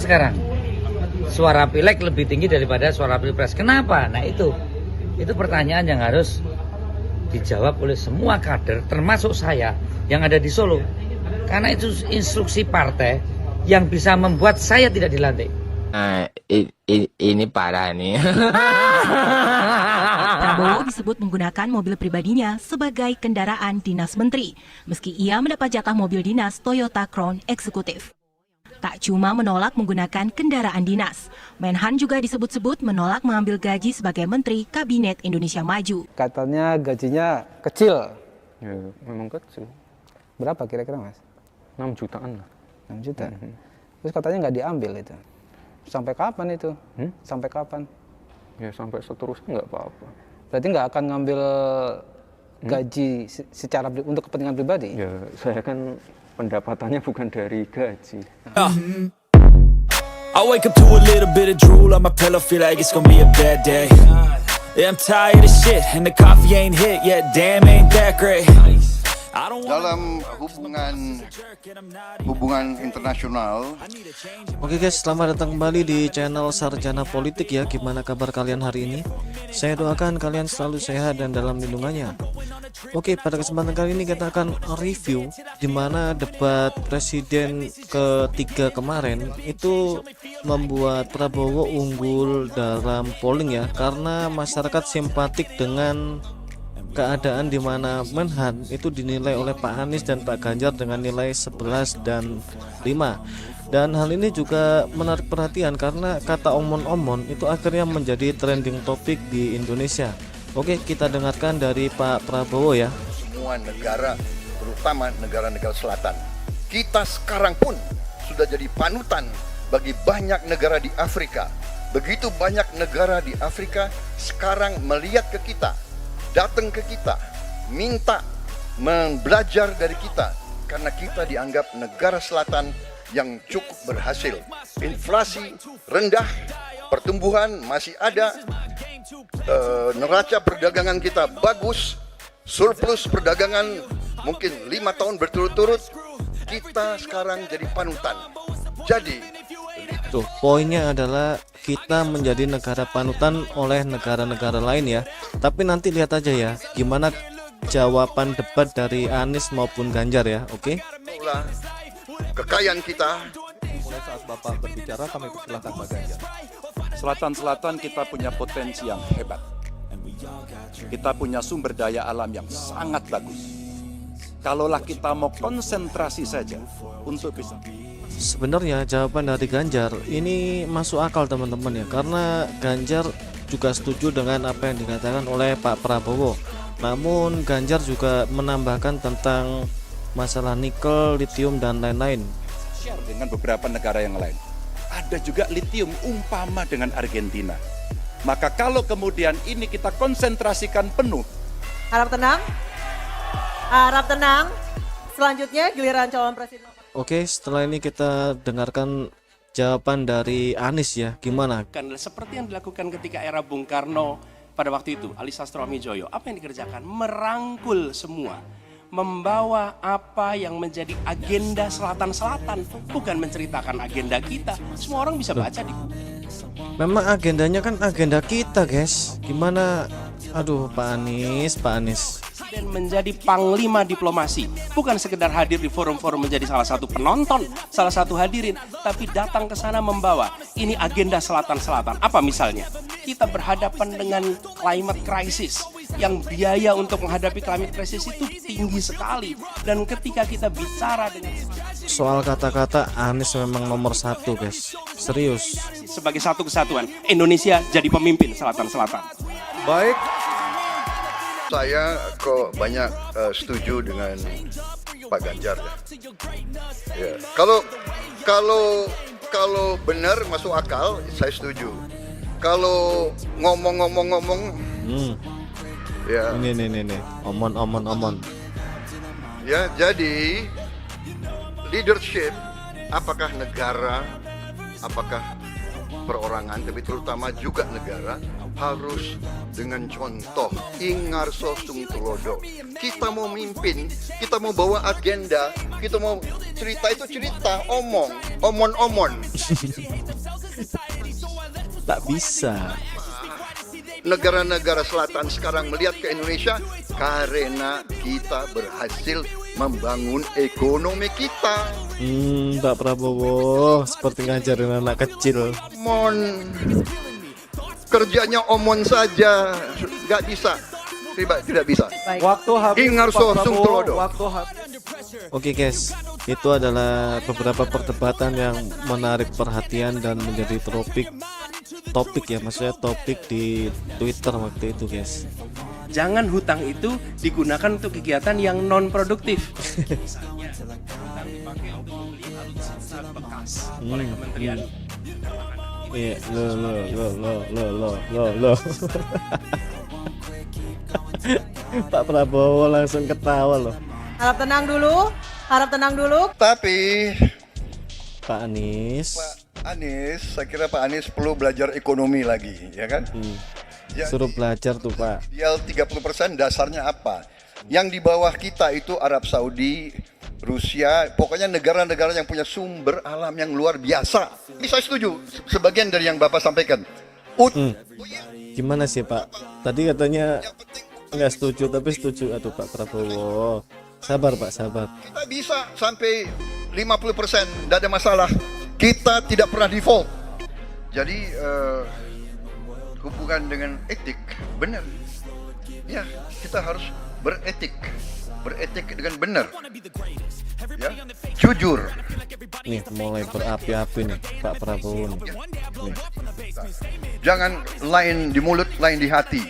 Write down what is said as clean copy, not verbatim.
sekarang. Suara pileg lebih tinggi daripada suara pilpres. Kenapa? Nah itu pertanyaan yang harus dijawab oleh semua kader, termasuk saya yang ada di Solo. Karena itu instruksi partai yang bisa membuat saya tidak dilantik. Ini parah nih. Prabowo disebut menggunakan mobil pribadinya sebagai kendaraan dinas menteri, meski ia mendapat jatah mobil dinas Toyota Crown eksekutif. Tak cuma menolak menggunakan kendaraan dinas, Menhan juga disebut-sebut menolak mengambil gaji sebagai Menteri Kabinet Indonesia Maju. Katanya gajinya kecil. Ya, memang kecil. Berapa kira-kira, Mas? 6 jutaan lah. 6 juta. Terus katanya nggak diambil itu. Sampai kapan itu? Sampai kapan? Ya sampai seterusnya nggak apa-apa. Berarti nggak akan ngambil gaji secara untuk kepentingan pribadi? Ya saya kan pendapatannya bukan dari gaji. I wake up to a little bit of drool on my pillow, feel like it's gonna be a bad day. Yeah, I'm tired of shit and the coffee ain't hit yet, damn ain't that great. Dalam hubungan internasional. Oke guys, selamat datang kembali di channel Sarjana Politik ya. Gimana kabar kalian hari ini? Saya doakan kalian selalu sehat dan dalam lindungannya. Oke, pada kesempatan kali ini kita akan review dimana debat presiden ketiga kemarin itu membuat Prabowo unggul dalam polling ya, karena masyarakat simpatik dengan keadaan di mana Menhan itu dinilai oleh Pak Anies dan Pak Ganjar dengan nilai 11 dan 5. Dan hal ini juga menarik perhatian karena kata omon-omon itu akhirnya menjadi trending topik di Indonesia. Oke, kita dengarkan dari Pak Prabowo ya. Semua negara, terutama negara-negara selatan, kita sekarang pun sudah jadi panutan bagi banyak negara di Afrika. Begitu banyak negara di Afrika sekarang melihat ke kita, datang ke kita, minta belajar dari kita, karena kita dianggap negara selatan yang cukup berhasil. Inflasi rendah, pertumbuhan masih ada, neraca perdagangan kita bagus, surplus perdagangan mungkin 5 tahun berturut-turut, kita sekarang jadi panutan. Jadi tuh poinnya adalah kita menjadi negara panutan oleh negara-negara lain ya. Tapi nanti lihat aja ya gimana jawaban debat dari Anies maupun Ganjar ya. Oke. Kekayaan kita. Mulai saat Bapak berbicara kami persilahkan Pak Ganjar. Selatan-selatan kita punya potensi yang hebat. Kita punya sumber daya alam yang sangat bagus. Kalaulah kita mau konsentrasi saja untuk bisa. Sebenarnya jawaban dari Ganjar ini masuk akal teman-teman ya, karena Ganjar juga setuju dengan apa yang dikatakan oleh Pak Prabowo. Namun Ganjar juga menambahkan tentang masalah nikel, litium dan lain-lain. Share dengan beberapa negara yang lain. Ada juga litium umpama dengan Argentina. Maka kalau kemudian ini kita konsentrasikan penuh. Harap tenang. Harap tenang. Selanjutnya giliran calon presiden. Oke, setelah ini kita dengarkan jawaban dari Anies ya, gimana? Seperti yang dilakukan ketika era Bung Karno pada waktu itu, Ali Sastroamidjojo, apa yang dikerjakan? Merangkul semua, membawa apa yang menjadi agenda selatan-selatan, bukan menceritakan agenda kita. Semua orang bisa baca di buku. Memang agendanya kan agenda kita guys, gimana? Aduh Pak Anies. Dan menjadi panglima diplomasi, bukan sekedar hadir di forum-forum menjadi salah satu penonton, salah satu hadirin, tapi datang ke sana membawa ini agenda selatan-selatan. Apa misalnya? Kita berhadapan dengan climate crisis, yang biaya untuk menghadapi climate crisis itu tinggi sekali. Dan ketika kita bicara dengan soal kata-kata, Anies memang nomor 1 guys, serius. Sebagai satu kesatuan, Indonesia jadi pemimpin selatan-selatan. Baik. Saya kok banyak setuju dengan Pak Ganjar ya. Ya. Kalau benar masuk akal, saya setuju. Kalau ngomong, ya. Ini, omon. Ya, jadi leadership, apakah negara, apakah perorangan, tapi terutama juga negara harus dengan contoh Ingarso Sungtulodo. Kita mau mimpin, kita mau bawa agenda, kita mau cerita itu cerita, omon. Tak bisa. Negara-negara selatan sekarang melihat ke Indonesia karena kita berhasil membangun ekonomi kita. Pak Prabowo seperti ngajarin anak kecil. Omon, kerjanya omon saja, nggak bisa, tidak bisa. Waktu habis. Ingarso Pak Prabowo, Sungtulodo. waktu habis. Oke guys, itu adalah beberapa perdebatan yang menarik perhatian dan menjadi topik ya, maksudnya topik di Twitter waktu itu guys. Jangan hutang itu digunakan untuk kegiatan yang non produktif. Misalnya, hutang dipakai untuk membeli alutsista bekas oleh kementerian. Iya, lo. Pak Prabowo langsung ketawa loh. Harap tenang dulu. Tapi Pak Anies. Saya kira Pak Anies perlu belajar ekonomi lagi, ya kan? Suruh belajar tuh Pak. Dia 30% dasarnya apa? Yang di bawah kita itu Arab Saudi, Rusia, pokoknya negara-negara yang punya sumber alam yang luar biasa. Ini saya setuju, sebagian dari yang Bapak sampaikan. Gimana sih Pak? Tadi katanya nggak setuju, tapi setuju. Aduh Pak Prabowo. Sabar Pak, sabar. Kita bisa sampai 50%, tidak ada masalah. Kita tidak pernah default. Jadi hubungan dengan etik, benar. Ya, kita harus beretik dengan benar. Ya, jujur. Nih mulai berapi-api nih Pak Prabowo nih. Jangan lain di mulut, lain di hati.